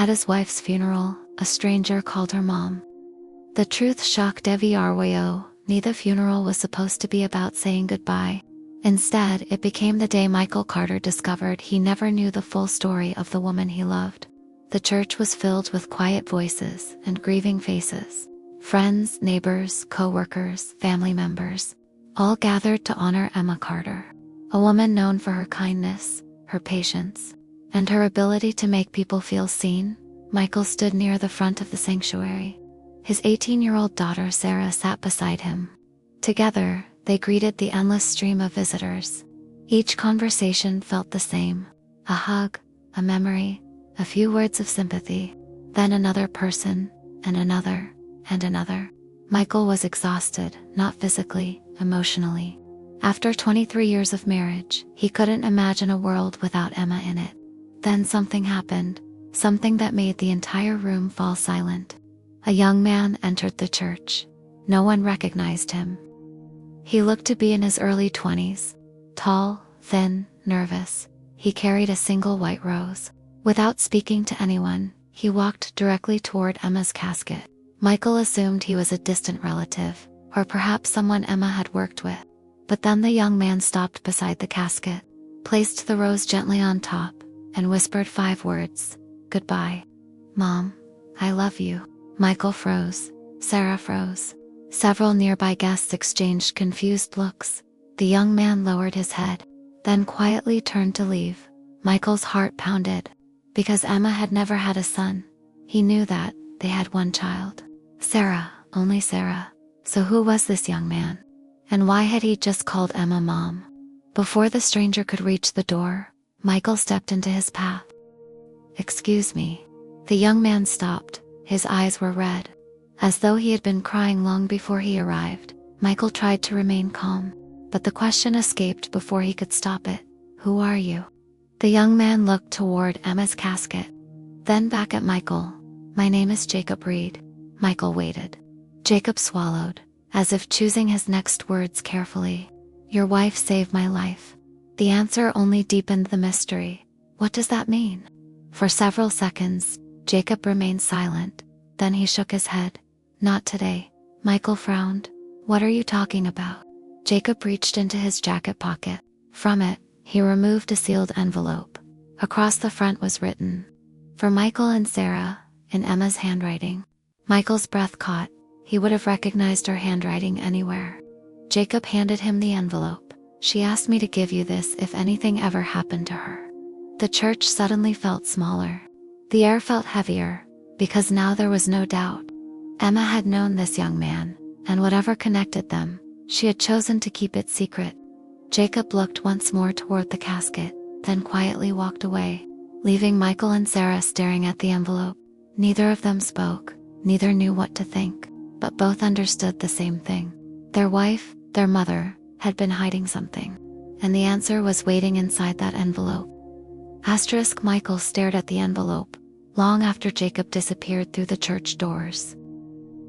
At his wife's funeral, a stranger called her mom. The truth shocked Devi Arwayo. The funeral was supposed to be about saying goodbye. Instead, it became the day Michael Carter discovered he never knew the full story of the woman he loved. The church was filled with quiet voices and grieving faces. Friends, neighbors, co-workers, family members, all gathered to honor Emma Carter, a woman known for her kindness, her patience, and her ability to make people feel seen. Michael stood near the front of the sanctuary. His 18-year-old daughter Sarah sat beside him. Together, they greeted the endless stream of visitors. Each conversation felt the same: a hug, a memory, a few words of sympathy, then another person, and another, and another. Michael was exhausted, not physically, emotionally. After 23 years of marriage, he couldn't imagine a world without Emma in it. Then something happened, something that made the entire room fall silent. A young man entered the church. No one recognized him. He looked to be in his early 20s, tall, thin, nervous. He carried a single white rose. Without speaking to anyone, he walked directly toward Emma's casket. Michael assumed he was a distant relative, or perhaps someone Emma had worked with. But then the young man stopped beside the casket, placed the rose gently on top, and whispered 5 words: "Goodbye. Mom, I love you." Michael froze. Sarah froze. Several nearby guests exchanged confused looks. The young man lowered his head, then quietly turned to leave. Michael's heart pounded. Because Emma had never had a son, he knew that they had one child. Sarah, only Sarah. So who was this young man? And why had he just called Emma Mom? Before the stranger could reach the door, Michael stepped into his path. "Excuse me." The young man stopped. His eyes were red, as though he had been crying long before he arrived. Michael tried to remain calm, but the question escaped before he could stop it. "Who are you?" The young man looked toward Emma's casket, then back at Michael. "My name is Jacob Reed." Michael waited. Jacob swallowed, as if choosing his next words carefully. "Your wife saved my life." The answer only deepened the mystery. What does that mean? For several seconds, Jacob remained silent. Then he shook his head. "Not today." Michael frowned. "What are you talking about?" Jacob reached into his jacket pocket. From it, he removed a sealed envelope. Across the front was written, "For Michael and Sarah," in Emma's handwriting. Michael's breath caught. He would have recognized her handwriting anywhere. Jacob handed him the envelope. "She asked me to give you this if anything ever happened to her." The church suddenly felt smaller. The air felt heavier, because now there was no doubt. Emma had known this young man, and whatever connected them, she had chosen to keep it secret. Jacob looked once more toward the casket, then quietly walked away, leaving Michael and Sarah staring at the envelope. Neither of them spoke, neither knew what to think, but both understood the same thing. Their wife, their mother, had been hiding something, and the answer was waiting inside that envelope. Michael stared at the envelope, long after Jacob disappeared through the church doors.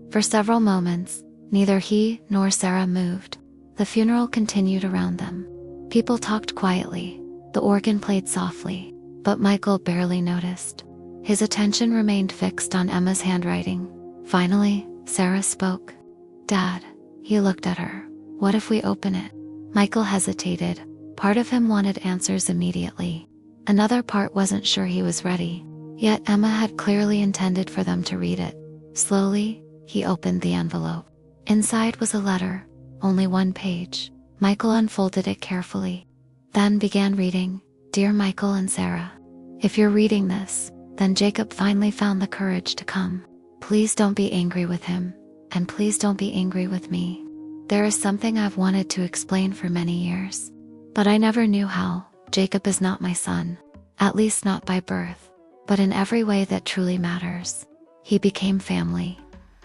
For several moments, neither he nor Sarah moved. The funeral continued around them. People talked quietly. The organ played softly, but Michael barely noticed. His attention remained fixed on Emma's handwriting. Finally, Sarah spoke. "Dad." He looked at her. "What if we open it?" Michael hesitated. Part of him wanted answers immediately. Another part wasn't sure he was ready. Yet Emma had clearly intended for them to read it. Slowly, he opened the envelope. Inside was a letter, only 1 page. Michael unfolded it carefully, then began reading. "Dear Michael and Sarah, if you're reading this, then Jacob finally found the courage to come. Please don't be angry with him, and please don't be angry with me. There is something I've wanted to explain for many years, but I never knew how. Jacob is not my son, at least not by birth, but in every way that truly matters. He became family."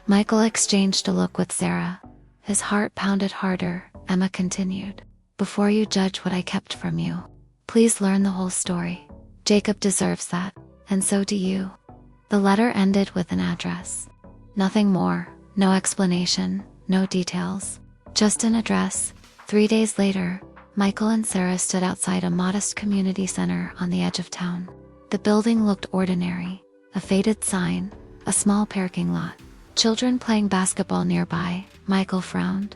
Michael exchanged a look with Sarah. His heart pounded harder. Emma continued, "Before you judge what I kept from you, please learn the whole story. Jacob deserves that, and so do you." The letter ended with an address. Nothing more, no explanation, no details, just an address. 3 days later, Michael and Sarah stood outside a modest community center on the edge of town. The building looked ordinary, A faded sign, a small parking lot, children playing basketball nearby. Michael frowned.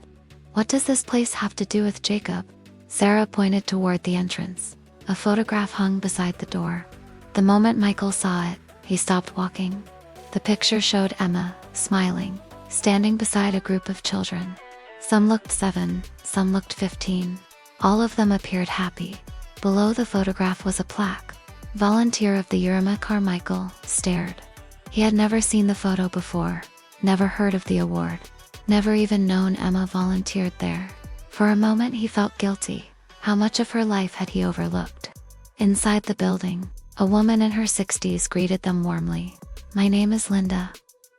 What does this place have to do with Jacob? Sarah pointed toward the entrance. A photograph hung beside the door. The moment Michael saw it, he stopped walking. The picture showed Emma, smiling, standing beside a group of children. Some looked 7, some looked 15. All of them appeared happy. Below the photograph was a plaque. Volunteer of the Year. Carmichael stared. He had never seen the photo before, never heard of the award, never even known Emma volunteered there. For a moment he felt guilty. How much of her life had he overlooked? Inside the building, a woman in her 60s greeted them warmly. My name is Linda.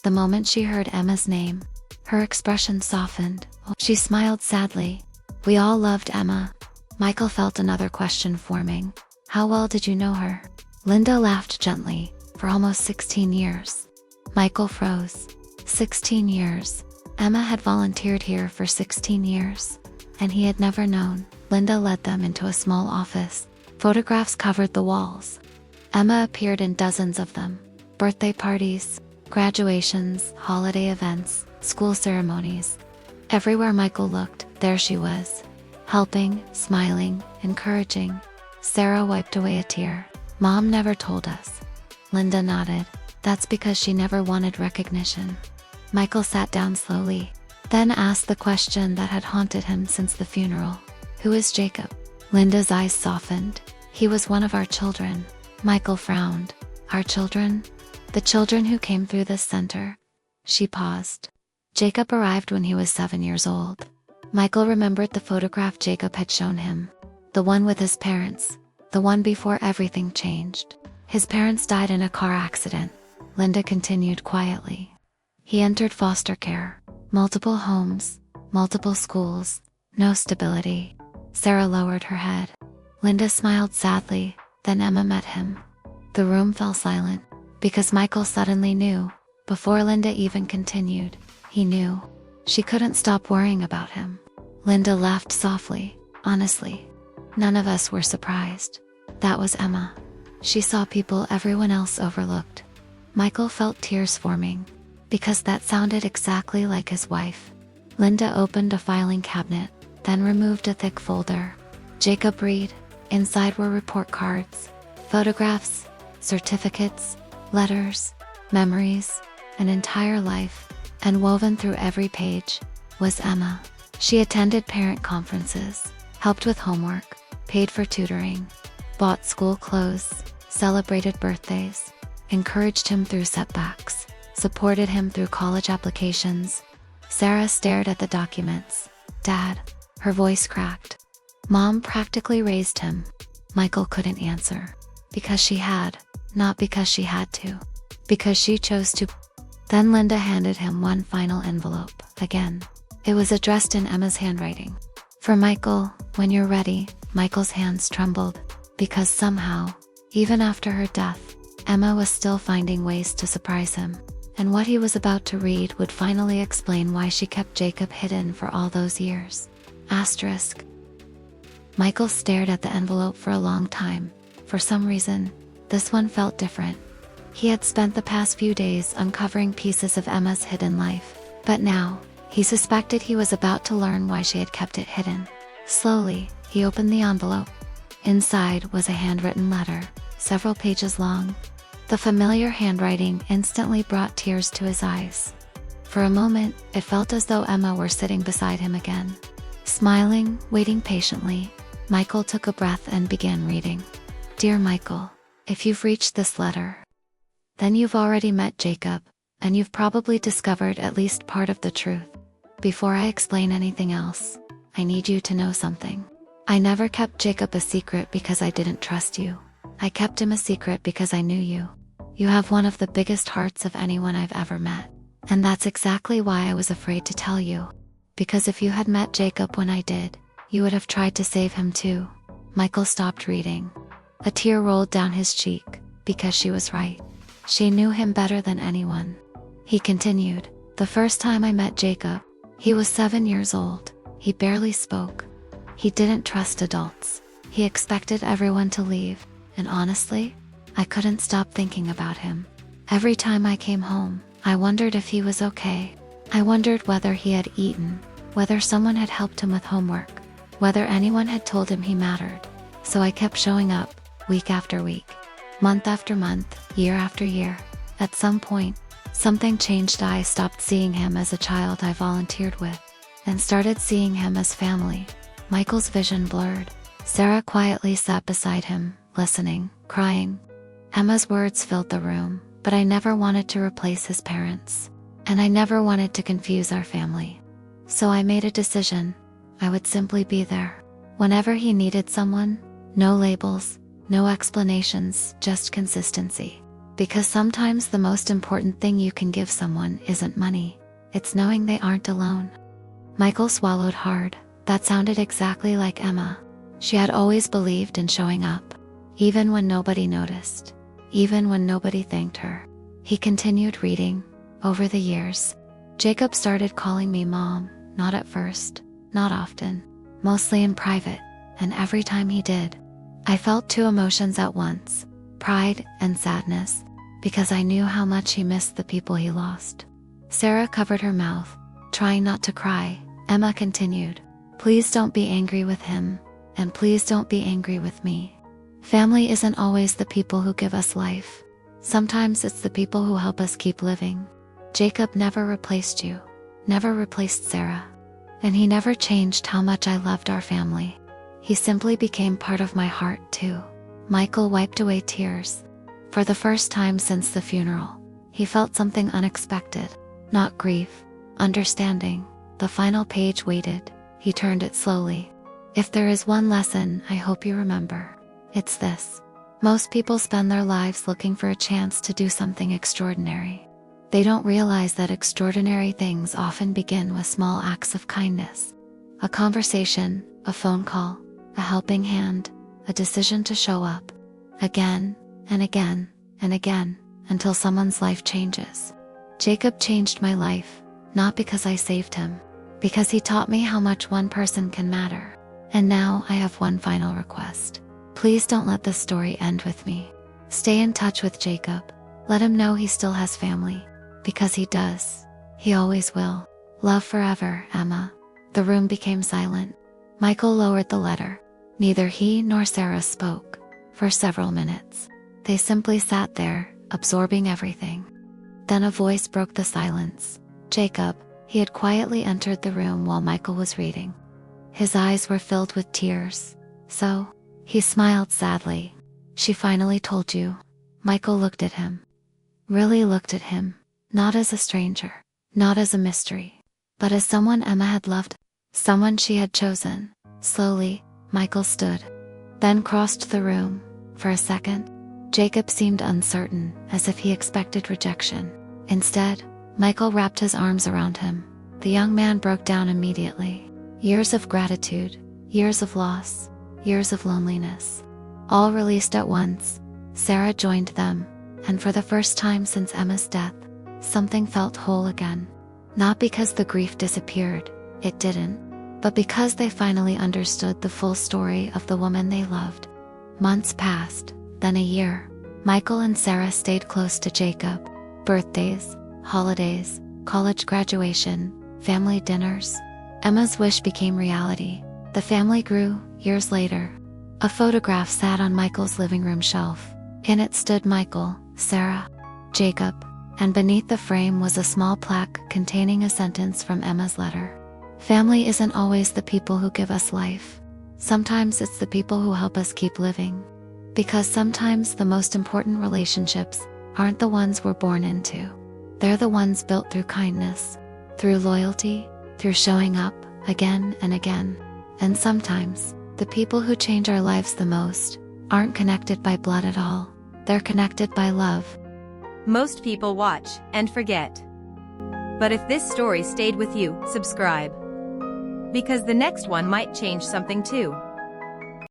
The moment she heard Emma's name, her expression softened. She smiled sadly. We all loved Emma. Michael felt another question forming. How well did you know her? Linda laughed gently. For almost 16 years. Michael froze. 16 years. Emma had volunteered here for 16 years. And he had never known. Linda led them into a small office. Photographs covered the walls. Emma appeared in dozens of them. Birthday parties, graduations, holiday events, school ceremonies. Everywhere Michael looked, there she was. Helping, smiling, encouraging. Sarah wiped away a tear. Mom never told us. Linda nodded. That's because she never wanted recognition. Michael sat down slowly, then asked the question that had haunted him since the funeral. Who is Jacob? Linda's eyes softened. He was one of our children. Michael frowned. Our children? The children who came through this center. She paused. Jacob arrived when he was 7 years old. Michael remembered the photograph Jacob had shown him. The one with his parents. The one before everything changed. His parents died in a car accident. Linda continued quietly. He entered foster care. Multiple homes, multiple schools, no stability. Sarah lowered her head. Linda smiled sadly, then Emma met him. The room fell silent, because Michael suddenly knew. Before Linda even continued, he knew. She couldn't stop worrying about him. Linda laughed softly. Honestly, none of us were surprised. That was Emma. She saw people everyone else overlooked. Michael felt tears forming, because that sounded exactly like his wife. Linda opened a filing cabinet, then removed a thick folder. Jacob read. Inside were report cards, photographs, certificates, letters, memories, an entire life, and woven through every page was Emma. She attended parent conferences, helped with homework, paid for tutoring, bought school clothes, celebrated birthdays, encouraged him through setbacks, supported him through college applications. Sarah stared at the documents. Dad, her voice cracked. Mom practically raised him. Michael couldn't answer. Because she had, not because she had to. Because she chose to. Then Linda handed him one final envelope, again. It was addressed in Emma's handwriting. For Michael, when you're ready. Michael's hands trembled. Because somehow, even after her death, Emma was still finding ways to surprise him. And what he was about to read would finally explain why she kept Jacob hidden for all those years. Asterisk. Michael stared at the envelope for a long time. For some reason, this one felt different. He had spent the past few days uncovering pieces of Emma's hidden life. But now, he suspected he was about to learn why she had kept it hidden. Slowly, he opened the envelope. Inside was a handwritten letter, several pages long. The familiar handwriting instantly brought tears to his eyes. For a moment, it felt as though Emma were sitting beside him again. Smiling, waiting patiently, Michael took a breath and began reading. Dear Michael, if you've reached this letter, then you've already met Jacob, and you've probably discovered at least part of the truth. Before I explain anything else, I need you to know something. I never kept Jacob a secret because I didn't trust you. I kept him a secret because I knew you. You have one of the biggest hearts of anyone I've ever met. And that's exactly why I was afraid to tell you. Because if you had met Jacob when I did, you would have tried to save him too. Michael stopped reading. A tear rolled down his cheek, because she was right. She knew him better than anyone. He continued, the first time I met Jacob, he was 7 years old. He barely spoke. He didn't trust adults. He expected everyone to leave, and honestly, I couldn't stop thinking about him. Every time I came home, I wondered if he was okay. I wondered whether he had eaten, whether someone had helped him with homework, whether anyone had told him he mattered. So I kept showing up, week after week, month after month, year after year. At some point, something changed. I stopped seeing him as a child I volunteered with, and started seeing him as family. Michael's vision blurred. Sarah quietly sat beside him, listening, crying. Emma's words filled the room, but I never wanted to replace his parents. And I never wanted to confuse our family. So I made a decision. I would simply be there. Whenever he needed someone, no labels, no explanations, just consistency. Because sometimes the most important thing you can give someone isn't money. It's knowing they aren't alone. Michael swallowed hard. That sounded exactly like Emma. She had always believed in showing up, even when nobody noticed, even when nobody thanked her. He continued reading. Over the years, Jacob started calling me Mom, not at first, not often, mostly in private, and every time he did, I felt two emotions at once, pride and sadness, because I knew how much he missed the people he lost. Sarah covered her mouth, trying not to cry. Emma continued, "Please don't be angry with him, and please don't be angry with me. Family isn't always the people who give us life. Sometimes it's the people who help us keep living. Jacob never replaced you, never replaced Sarah. And he never changed how much I loved our family. He simply became part of my heart too." Michael wiped away tears. For the first time since the funeral, he felt something unexpected. Not grief, understanding. The final page waited. He turned it slowly. "If there is one lesson I hope you remember, it's this. Most people spend their lives looking for a chance to do something extraordinary. They don't realize that extraordinary things often begin with small acts of kindness. A conversation, a phone call, a helping hand, a decision to show up. Again, and again, and again, until someone's life changes. Jacob changed my life, not because I saved him, because he taught me how much one person can matter. And now I have one final request. Please don't let this story end with me. Stay in touch with Jacob. Let him know he still has family. Because he does. He always will. Love forever, Emma." The room became silent. Michael lowered the letter. Neither he nor Sarah spoke. For several minutes, they simply sat there, absorbing everything. Then a voice broke the silence. Jacob. He had quietly entered the room while Michael was reading. His eyes were filled with tears. "So?" He smiled sadly. "She finally told you." Michael looked at him. Really looked at him. Not as a stranger, not as a mystery, but as someone Emma had loved, someone she had chosen. Slowly, Michael stood, then crossed the room. For a second, Jacob seemed uncertain, as if he expected rejection. Instead, Michael wrapped his arms around him. The young man broke down immediately. Years of gratitude, years of loss, years of loneliness, all released at once. Sarah joined them, and for the first time since Emma's death, something felt whole again. Not because the grief disappeared, it didn't, but because they finally understood the full story of the woman they loved. Months passed, then a year. Michael and Sarah stayed close to Jacob. Birthdays, holidays, college graduation, family dinners. Emma's wish became reality. The family grew. Years later, a photograph sat on Michael's living room shelf. In it stood Michael, Sarah, Jacob, and beneath the frame was a small plaque containing a sentence from Emma's letter. "Family isn't always the people who give us life. Sometimes it's the people who help us keep living. Because sometimes the most important relationships aren't the ones we're born into. They're the ones built through kindness, through loyalty, through showing up again and again. And sometimes, the people who change our lives the most aren't connected by blood at all. They're connected by love." Most people watch and forget. But if this story stayed with you, subscribe. Because the next one might change something too.